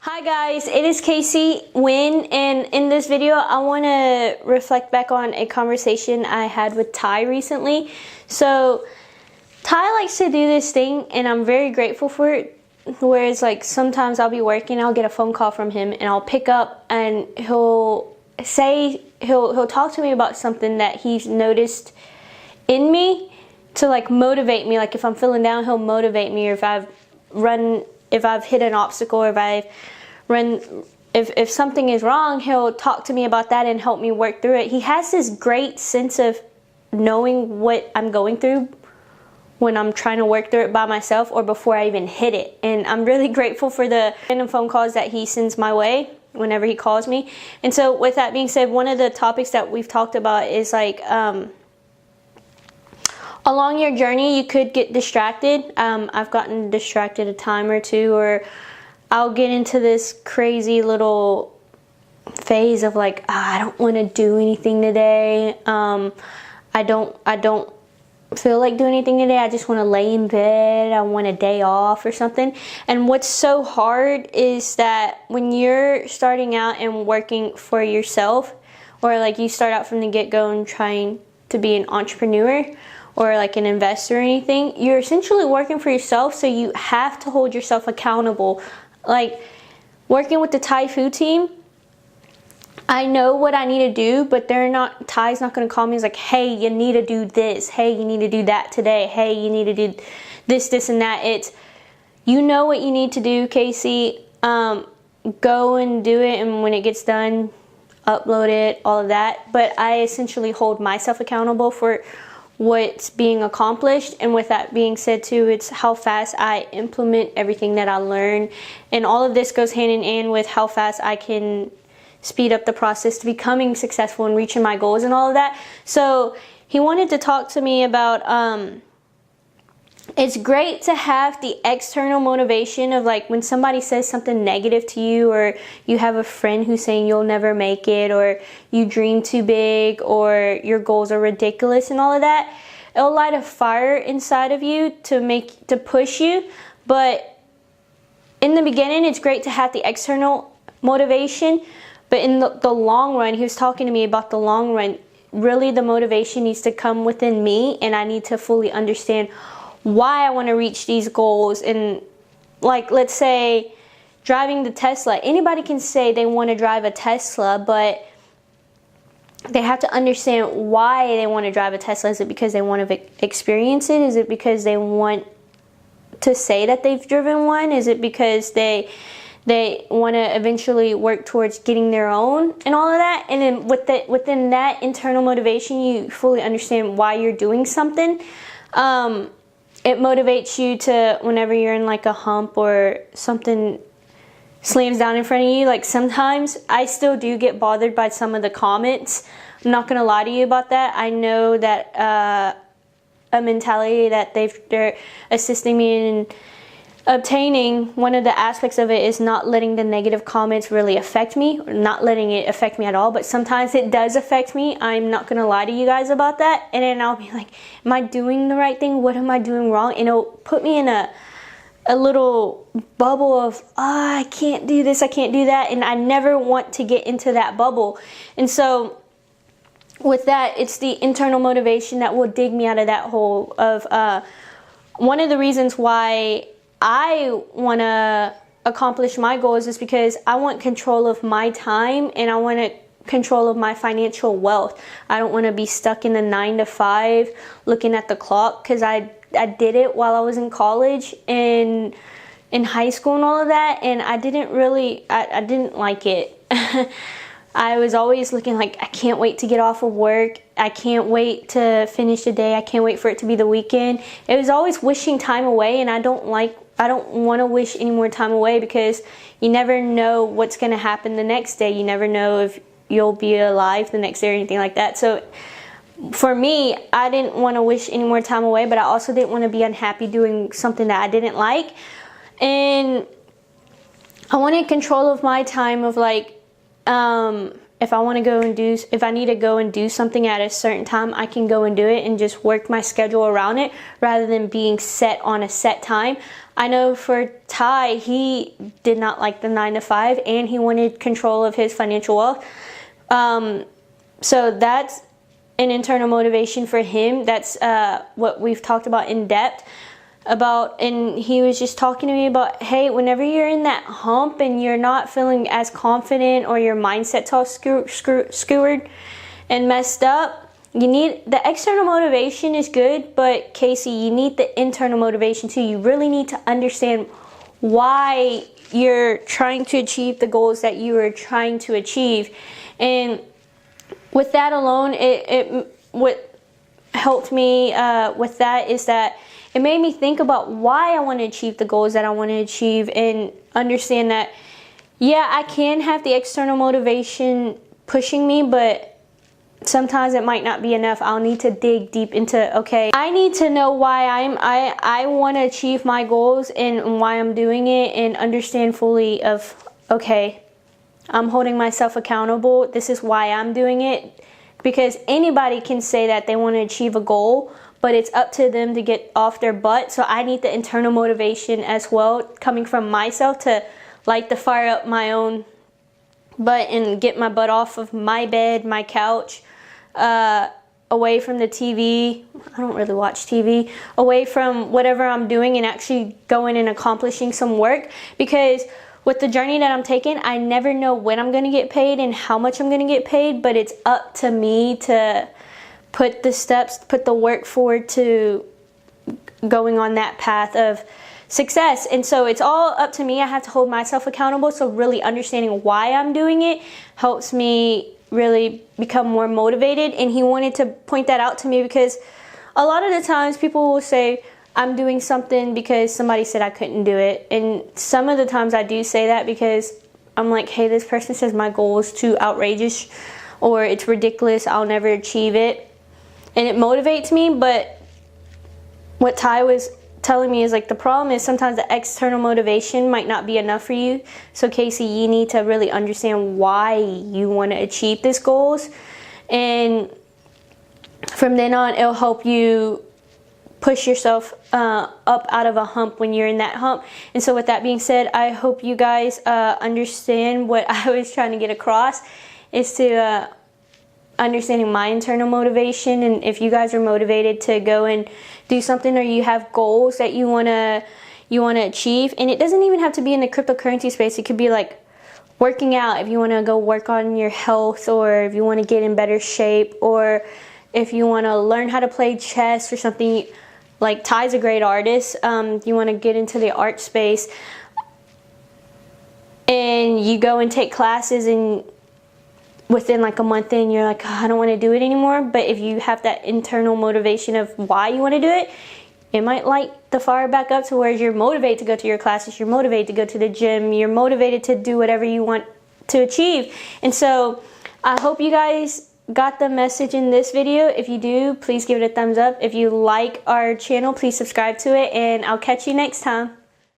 Hi guys, it is Kasey and in this video I want to reflect back on a conversation I had with Ty recently. So Ty likes to do this thing and I'm very grateful for it, whereas like sometimes I'll be working, I'll get a phone call from him and I'll pick up and he'll talk to me about something that he's noticed in me to like motivate me. Like if I'm feeling down, he'll motivate me, or if I've hit an obstacle, or if something is wrong, he'll talk to me about that and help me work through it. He has this great sense of knowing what I'm going through when I'm trying to work through it by myself or before I even hit it. And I'm really grateful for the random phone calls that he sends my way whenever he calls me. And so with that being said, one of the topics that we've talked about is like along your journey you could get distracted. I've gotten distracted a time or two, or I'll get into this crazy little phase of like, I don't want to do anything today. I don't feel like doing anything today. I just want to lay in bed. I want a day off or something. And what's so hard is that when you're starting out and working for yourself, or like you start out from the get-go and trying to be an entrepreneur or like an investor or anything, you're essentially working for yourself, so you have to hold yourself accountable. Like working with the Thai food team, I know what I need to do, but Ty's not going to call me. He's like, hey, you need to do this. Hey, you need to do that today. Hey, you need to do this, this, and that. It's, you know what you need to do, Kasey. Go and do it, and when it gets done, upload it, all of that. But I essentially hold myself accountable for what's being accomplished. And with that being said too, it's how fast I implement everything that I learn, and all of this goes hand in hand with how fast I can speed up the process to becoming successful and reaching my goals and all of that. So he wanted to talk to me about it's great to have the external motivation of like when somebody says something negative to you, or you have a friend who's saying you'll never make it, or you dream too big, or your goals are ridiculous and all of that. It'll light a fire inside of you to push you. But in the beginning, it's great to have the external motivation. But in the long run, he was talking to me about the long run, really the motivation needs to come within me, and I need to fully understand why I want to reach these goals. And like, let's say driving the Tesla, anybody can say they want to drive a Tesla, but they have to understand why they want to drive a Tesla. Is it because they want to experience it? Is it because they want to say that they've driven one? Is it because they want to eventually work towards getting their own and all of that? And then within that internal motivation, you fully understand why you're doing something. It motivates you to, whenever you're in like a hump or something slams down in front of you, like sometimes I still do get bothered by some of the comments. I'm not going to lie to you about that. I know that a mentality that they're assisting me in obtaining, one of the aspects of it is not letting the negative comments really affect me, or not letting it affect me at all. But sometimes it does affect me. I'm not gonna lie to you guys about that. And then I'll be like, am I doing the right thing? What am I doing wrong? And it'll put me in a little bubble of, I can't do this, I can't do that. And I never want to get into that bubble. And so with that, it's the internal motivation that will dig me out of that hole of one of the reasons why I want to accomplish my goals is because I want control of my time, and I want control of my financial wealth. I don't want to be stuck in the 9 to 5 looking at the clock, because I did it while I was in college and in high school and all of that, and I didn't like it. I was always looking like, I can't wait to get off of work. I can't wait to finish the day. I can't wait for it to be the weekend. It was always wishing time away, and I don't want to wish any more time away, because you never know what's going to happen the next day. You never know if you'll be alive the next day or anything like that. So for me, I didn't want to wish any more time away, but I also didn't want to be unhappy doing something that I didn't like. And I wanted control of my time, of like, if I want to go and do, if I need to go and do something at a certain time, I can go and do it and just work my schedule around it rather than being set on a set time. I know for Ty, he did not like the 9 to 5 and he wanted control of his financial wealth. So that's an internal motivation for him. That's what we've talked about in depth about, and he was just talking to me about, hey, whenever you're in that hump and you're not feeling as confident or your mindset's all skewered and messed up, you need the external motivation is good, but Kasey, you need the internal motivation too. You really need to understand why you're trying to achieve the goals that you are trying to achieve. And with that alone, what helped me with that is that it made me think about why I want to achieve the goals that I want to achieve, and understand that, yeah, I can have the external motivation pushing me, but sometimes it might not be enough. I'll need to dig deep into, okay, I need to know why I want to achieve my goals and why I'm doing it, and understand fully of, okay, I'm holding myself accountable. This is why I'm doing it. Because anybody can say that they want to achieve a goal, but it's up to them to get off their butt. So I need the internal motivation as well, coming from myself, to light the fire up my own butt and get my butt off of my bed, my couch, away from the TV. I don't really watch TV. Away from whatever I'm doing and actually going and accomplishing some work. Because with the journey that I'm taking, I never know when I'm going to get paid and how much I'm going to get paid, but it's up to me to put the steps, put the work forward to going on that path of success. And so it's all up to me. I have to hold myself accountable. So really understanding why I'm doing it helps me really become more motivated. And he wanted to point that out to me, because a lot of the times people will say, I'm doing something because somebody said I couldn't do it. And some of the times I do say that because I'm like, hey, this person says my goal is too outrageous or it's ridiculous, I'll never achieve it. And it motivates me, but what Ty was telling me is, like, the problem is sometimes the external motivation might not be enough for you. So Kasey, you need to really understand why you want to achieve these goals. And from then on, it'll help you push yourself up out of a hump when you're in that hump. And so with that being said, I hope you guys understand what I was trying to get across, is to understanding my internal motivation. And if you guys are motivated to go and do something, or you have goals that you want to achieve, and it doesn't even have to be in the cryptocurrency space. It could be like working out, if you want to go work on your health, or if you want to get in better shape, or if you want to learn how to play chess or something. Like Ty's a great artist. You want to get into the art space, and you go and take classes, and within like a month in, you're like, oh, I don't want to do it anymore. But if you have that internal motivation of why you want to do it, it might light the fire back up to where you're motivated to go to your classes, you're motivated to go to the gym, you're motivated to do whatever you want to achieve. And so I hope you guys got the message in this video. If you do, please give it a thumbs up. If you like our channel, please subscribe to it, and I'll catch you next time.